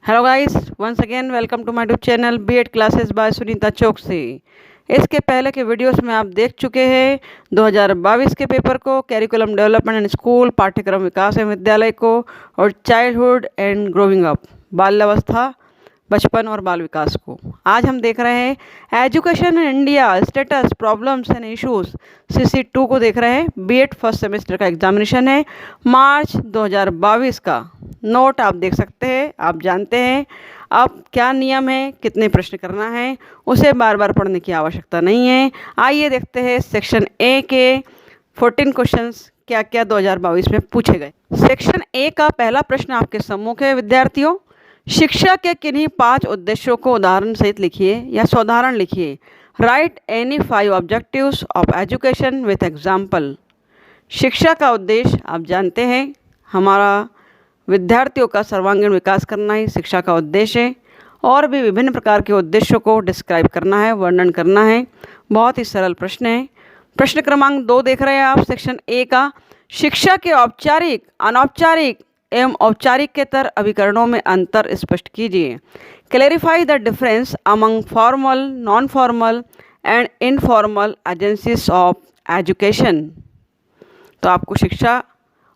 Hello guys, once again welcome to my YouTube channel BEd classes by Sunita Chouksey. इसके पहले के videos में आप देख चुके हैं 2022 के पेपर को, कैरिकुलम डेवलपमेंट एंड स्कूल, पाठ्यक्रम विकास एवं विद्यालय को, और चाइल्डहुड एंड ग्रोइंग अप, बाल्यावस्था, बचपन और बाल विकास को। आज हम देख रहे हैं education in India status problems and issues CC2 को देख रहे हैं। बीएड फर्स्ट सेमेस्टर का एग्जामिनेशन है मार्च 2022 का। नोट आप देख सकते हैं, आप जानते हैं अब क्या नियम है, कितने प्रश्न करना है, उसे बार बार पढ़ने की आवश्यकता नहीं है। आइए देखते हैं सेक्शन ए के 14 क्वेश्चंस क्या क्या 2022 में पूछे गए। सेक्शन ए का पहला प्रश्न आपके सम्मुख है विद्यार्थियों। शिक्षा के किन्हीं 5 उद्देश्यों को उदाहरण सहित लिखिए या सोदाहरण लिखिए। Right any 5 objectives of education with example. शिक्षा का उद्देश्य आप जानते हैं, हमारा विद्यार्थियों का सर्वांगीण विकास करना ही शिक्षा का उद्देश्य है। और भी विभिन्न प्रकार के उद्देश्यों को डिस्क्राइब करना है, वर्णन करना है। बहुत ही सरल प्रश्न है। प्रश्न क्रमांक 2 देख रहे हैं आप सेक्शन ए का। शिक्षा के औपचारिक, अनौपचारिक एवं औपचारिकेतर अभिकरणों में अंतर स्पष्ट कीजिए। Clarify the difference among formal, non formal and informal agencies of education. तो आपको शिक्षा,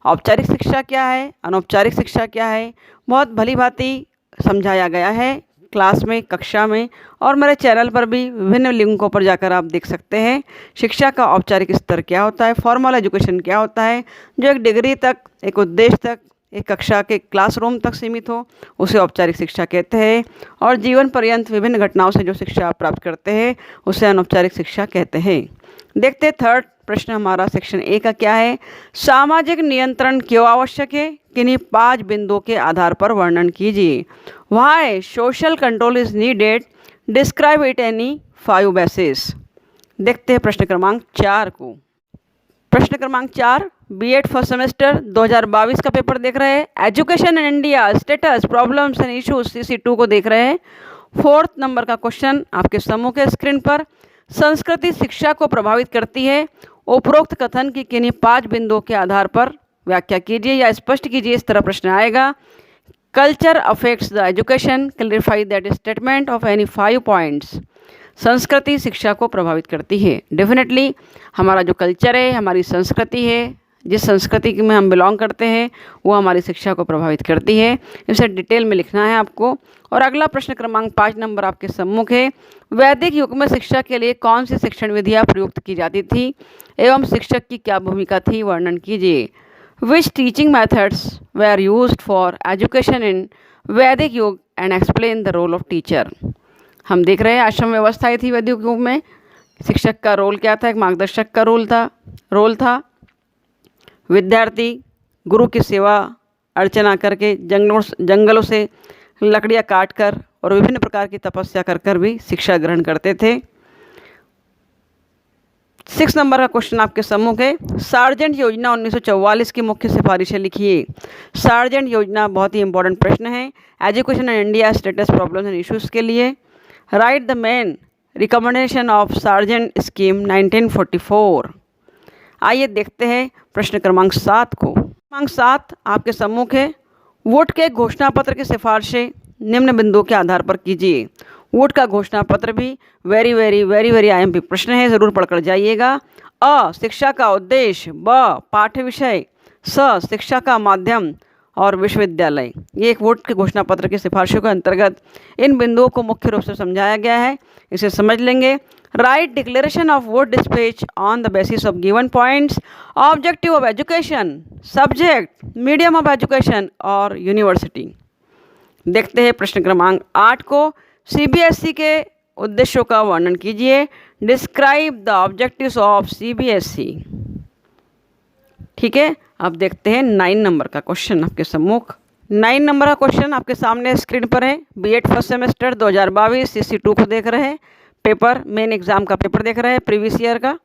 औपचारिक शिक्षा क्या है, अनौपचारिक शिक्षा क्या है, बहुत भली भांति समझाया गया है क्लास में, कक्षा में, और मेरे चैनल पर भी विभिन्न लिंकों पर जाकर आप देख सकते हैं। शिक्षा का औपचारिक स्तर क्या होता है, फॉर्मल एजुकेशन क्या होता है, जो एक डिग्री तक, एक उद्देश्य तक, एक कक्षा के क्लासरूम तक सीमित हो, उसे औपचारिक शिक्षा कहते हैं। और जीवन पर्यंत विभिन्न घटनाओं से जो शिक्षा आप प्राप्त करते हैं उसे अनौपचारिक शिक्षा कहते हैं। देखते हैं थर्ड प्रश्न हमारा सेक्शन ए का क्या है। सामाजिक नियंत्रण क्यों आवश्यक है, किन्हीं 5 बिंदुओं के आधार पर वर्णन कीजिए। Why social control is needed, describe it any 5 basis. देखते हैं प्रश्न क्रमांक 4 को। प्रश्न क्रमांक 4 बीएड फर्स्ट सेमेस्टर 2022 का पेपर देख रहे हैं। Education in India status problems and issues CC2 को देख रहे हैं। 4th नंबर का क्वेश्चन आपके सम्मुख है स्क्रीन पर। संस्कृति शिक्षा को प्रभावित करती है, उपरोक्त कथन की किन्हीं 5 बिंदुओं के आधार पर व्याख्या कीजिए या स्पष्ट कीजिए। इस तरह प्रश्न आएगा। Culture affects the education, clarify that statement of any 5 points. संस्कृति शिक्षा को प्रभावित करती है। डेफिनेटली हमारा जो कल्चर है, हमारी संस्कृति है, जिस संस्कृति में हम बिलोंग करते हैं वो हमारी शिक्षा को प्रभावित करती है। इसे डिटेल में लिखना है आपको। और अगला प्रश्न क्रमांक 5 नंबर आपके सम्मुख है। वैदिक युग में शिक्षा के लिए कौन सी शिक्षण विधियाँ प्रयुक्त की जाती थी एवं शिक्षक की क्या भूमिका थी, वर्णन कीजिए। Which teaching methods were used for education in Vedic yug and explain the role of teacher. हम देख रहे हैं आश्रम व्यवस्थाएं थी वैदिक युग में। शिक्षक का रोल क्या था, एक मार्गदर्शक का रोल था। विद्यार्थी गुरु की सेवा अर्चना करके जंगलों से लकड़ियाँ काट कर और विभिन्न प्रकार की तपस्या कर कर भी शिक्षा ग्रहण करते थे। 6 नंबर का क्वेश्चन आपके सम्मुख है। सार्जेंट योजना 1944 की मुख्य सिफारिशें लिखिए। सार्जेंट योजना बहुत ही इंपॉर्टेंट प्रश्न है education in India status problems and issues के लिए। Right the main recommendation of sergeant scheme 1944। आइए देखते हैं प्रश्न क्रमांक 7 को। क्रमांक 7 आपके सम्मुख है। वोट के घोषणा पत्र की सिफारिशें निम्न बिंदुओं के आधार पर कीजिए। वोट का घोषणा पत्र भी वेरी IMP प्रश्न है, ज़रूर पढ़कर जाइएगा। अ शिक्षा का उद्देश्य, ब पाठ्य विषय, स शिक्षा का माध्यम और विश्वविद्यालय। ये एक वोट के घोषणा पत्र की सिफारिशों के अंतर्गत इन बिंदुओं को मुख्य रूप से समझाया गया है, इसे समझ लेंगे। Right declaration of vote dispatch on the basis of given points. Objective of education, subject, medium of education और यूनिवर्सिटी। देखते हैं प्रश्न क्रमांक 8 को। CBSE के उद्देश्यों का वर्णन कीजिए। Describe the objectives of CBSE। ठीक है, अब देखते हैं 9 नंबर का क्वेश्चन आपके सम्मुख। 9 नंबर का क्वेश्चन आपके सामने स्क्रीन पर है। बीएड फर्स्ट सेमेस्टर 2022 CC2 को देख रहे हैं। पेपर मेन एग्जाम का पेपर देख रहे हैं प्रीवियस ईयर का।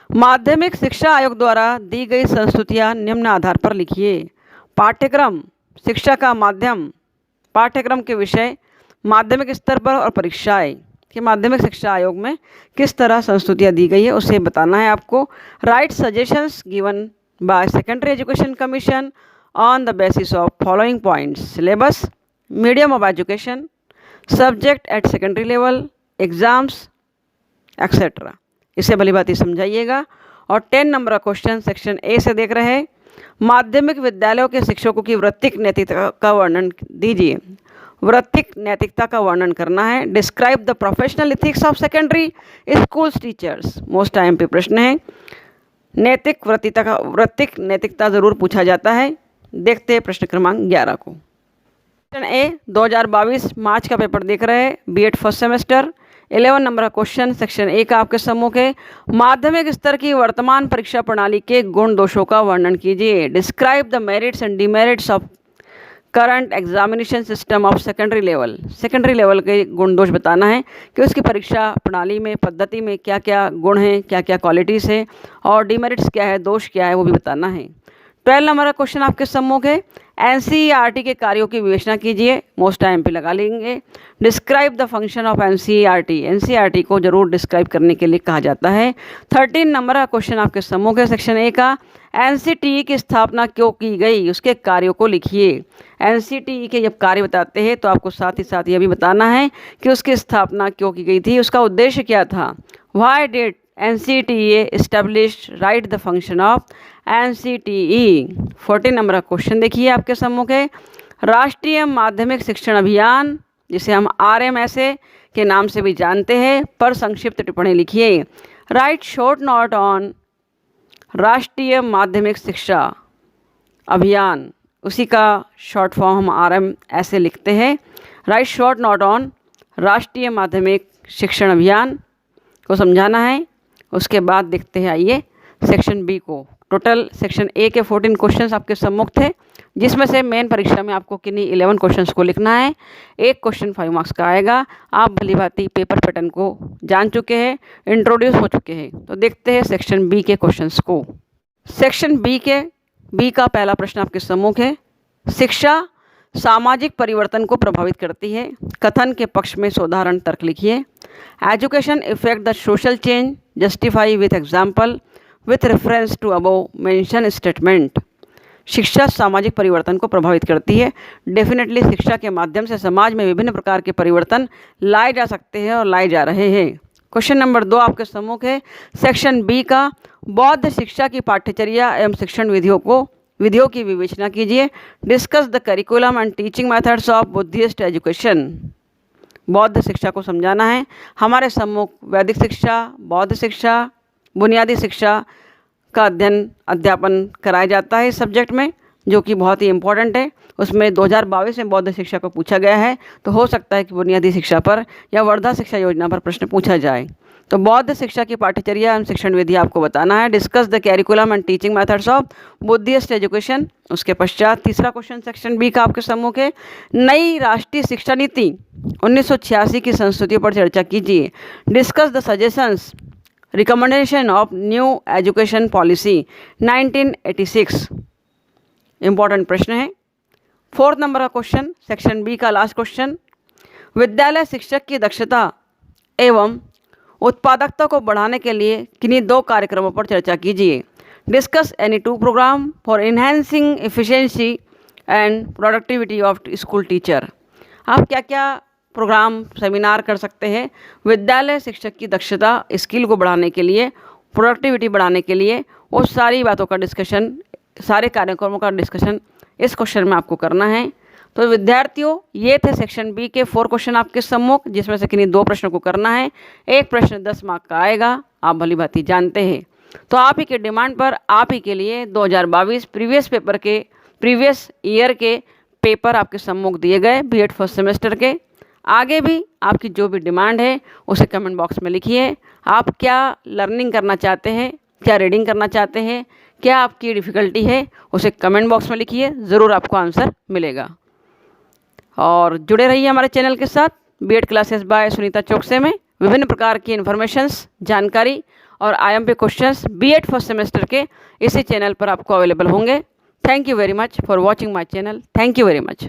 माध्यमिक शिक्षा आयोग द्वारा दी गई संस्तुतियाँ निम्न आधार पर लिखिए। पाठ्यक्रम, शिक्षा का माध्यम, पाठ्यक्रम के विषय, माध्यमिक स्तर पर और परीक्षाएं कि माध्यमिक शिक्षा आयोग में किस तरह संस्तुतियाँ दी गई है उसे बताना है आपको। Right suggestions given by secondary education commission on the basis of following points. Syllabus, medium of education, subject at secondary level, exams etcetera. इसे भली भांति समझाइएगा। और 10 नंबर का क्वेश्चन सेक्शन ए से देख रहे हैं, माध्यमिक विद्यालयों के शिक्षकों की वृत्तिक नैतिकता का वर्णन दीजिए। वृत्तिक नैतिकता का वर्णन करना है। Describe the professional ethics of secondary schools teachers. Most IMP प्रश्न है। वृत्तिक नैतिकता जरूर पूछा जाता है। देखते हैं प्रश्न क्रमांक 11 को। सेक्शन ए 2022 मार्च का पेपर देख रहे हैं, B.Ed फर्स्ट सेमेस्टर। 11 नंबर का क्वेश्चन सेक्शन ए का आपके सम्मुख है। माध्यमिक स्तर की वर्तमान परीक्षा प्रणाली के गुण दोषों का वर्णन कीजिए। Describe the merits and demerits of current examination system of secondary level. Secondary level के गुण दोष बताना है कि उसकी परीक्षा प्रणाली में, पद्धति में क्या क्या गुण हैं, क्या क्या क्वालिटीज़ है, और डिमेरिट्स क्या है, दोष क्या है, वो भी बताना है। 12 नंबर का क्वेश्चन आपके सम्मुख है। NCERT के कार्यों की विवेचना कीजिए। मोस्ट IMP लगा लेंगे। Describe the function of NCERT। NCERT को जरूर डिस्क्राइब करने के लिए कहा जाता है। 13 नंबर का क्वेश्चन आपके सम्मुख है सेक्शन ए का। NCTE की स्थापना क्यों की गई, उसके कार्यों को लिखिए। NCTE के जब कार्य बताते हैं तो आपको साथ ही साथ यह भी बताना है कि उसकी स्थापना क्यों की गई थी, उसका उद्देश्य क्या था। Why did NCTE established? Write the function of NCTE। 14 number का क्वेश्चन देखिए आपके सम्मुख है। राष्ट्रीय माध्यमिक शिक्षण अभियान, जिसे हम RMSA के नाम से भी जानते हैं, पर संक्षिप्त टिप्पणी लिखिए। राइट शॉर्ट नोट ऑन राष्ट्रीय माध्यमिक शिक्षा अभियान, उसी का शॉर्ट फॉर्म हम RMSA लिखते हैं। राइट शॉर्ट नोट ऑन राष्ट्रीय माध्यमिक शिक्षण अभियान को समझाना है। उसके बाद देखते हैं आइए सेक्शन बी को। टोटल सेक्शन ए के 14 क्वेश्चंस आपके सम्मुख थे, जिसमें से मेन परीक्षा में आपको किन्हीं 11 क्वेश्चंस को लिखना है। एक क्वेश्चन 5 मार्क्स का आएगा। आप भली भांति पेपर पैटर्न को जान चुके हैं, इंट्रोड्यूस हो चुके हैं। तो देखते हैं सेक्शन बी के क्वेश्चंस को। सेक्शन बी का पहला प्रश्न आपके सम्मुख है। शिक्षा सामाजिक परिवर्तन को प्रभावित करती है। कथन के पक्ष में सोदाहरण तर्क लिखिए। Education effect the social change, justify with example with reference to above mention statement. शिक्षा सामाजिक परिवर्तन को प्रभावित करती है। डेफिनेटली शिक्षा के माध्यम से समाज में विभिन्न प्रकार के परिवर्तन लाए जा सकते हैं और लाए जा रहे हैं। क्वेश्चन नंबर 2 आपके सम्मुख है सेक्शन बी का। बौद्ध शिक्षा की पाठ्यचर्या एवं शिक्षण विधियों की विवेचना कीजिए। Discuss the curriculum and teaching methods of Buddhist education. बौद्ध शिक्षा को समझाना है। हमारे सम्मुख वैदिक शिक्षा, बौद्ध शिक्षा, बुनियादी शिक्षा का अध्यापन कराया जाता है इस सब्जेक्ट में, जो कि बहुत ही इम्पोर्टेंट है। उसमें 2022 में बौद्ध शिक्षा को पूछा गया है, तो हो सकता है कि बुनियादी शिक्षा पर या वर्धा शिक्षा योजना पर प्रश्न पूछा जाए। तो बौद्ध शिक्षा की पाठ्यचर्या एवं शिक्षण विधि आपको बताना है। Discuss the curriculum and teaching methods of Buddhist education. उसके पश्चात तीसरा क्वेश्चन सेक्शन बी का आपके सम्मुख है। नई राष्ट्रीय शिक्षा नीति 1986 की संस्तुतियों पर चर्चा कीजिए। Discuss the suggestions recommendation of new education policy 1986। Important प्रश्न है। 4 नंबर का क्वेश्चन सेक्शन बी का लास्ट क्वेश्चन। विद्यालय शिक्षक की दक्षता एवं उत्पादकता को बढ़ाने के लिए किन्हीं 2 कार्यक्रमों पर चर्चा कीजिए। Discuss any 2 programme for enhancing efficiency and productivity of school teacher. आप क्या क्या प्रोग्राम सेमिनार कर सकते हैं विद्यालय शिक्षक की दक्षता, स्किल को बढ़ाने के लिए, प्रोडक्टिविटी बढ़ाने के लिए। वो सारी बातों का डिस्कशन, सारे कार्यक्रमों का डिस्कशन इस क्वेश्चन में आपको करना है। तो विद्यार्थियों, ये थे सेक्शन बी के 4 क्वेश्चन आपके सम्मुख, जिसमें से किन्हीं 2 प्रश्नों को करना है। एक प्रश्न 10 मार्क का आएगा, आप भली भांति जानते हैं। तो आप ही के डिमांड पर आप ही के लिए 2022 प्रीवियस ईयर के पेपर आपके सम्मुख दिए गए B.Ed फर्स्ट सेमेस्टर के। आगे भी आपकी जो भी डिमांड है उसे कमेंट बॉक्स में लिखिए। आप क्या लर्निंग करना चाहते हैं, क्या रीडिंग करना चाहते हैं, क्या आपकी डिफ़िकल्टी है, उसे कमेंट बॉक्स में लिखिए, ज़रूर आपको आंसर मिलेगा। और जुड़े रहिए हमारे चैनल के साथ। B.Ed classes by Sunita Chouksey में विभिन्न प्रकार की इन्फॉर्मेशंस, जानकारी और IMP questions B.Ed first semester के इसी चैनल पर आपको अवेलेबल होंगे। Thank you very much for watching my channel. Thank you very much.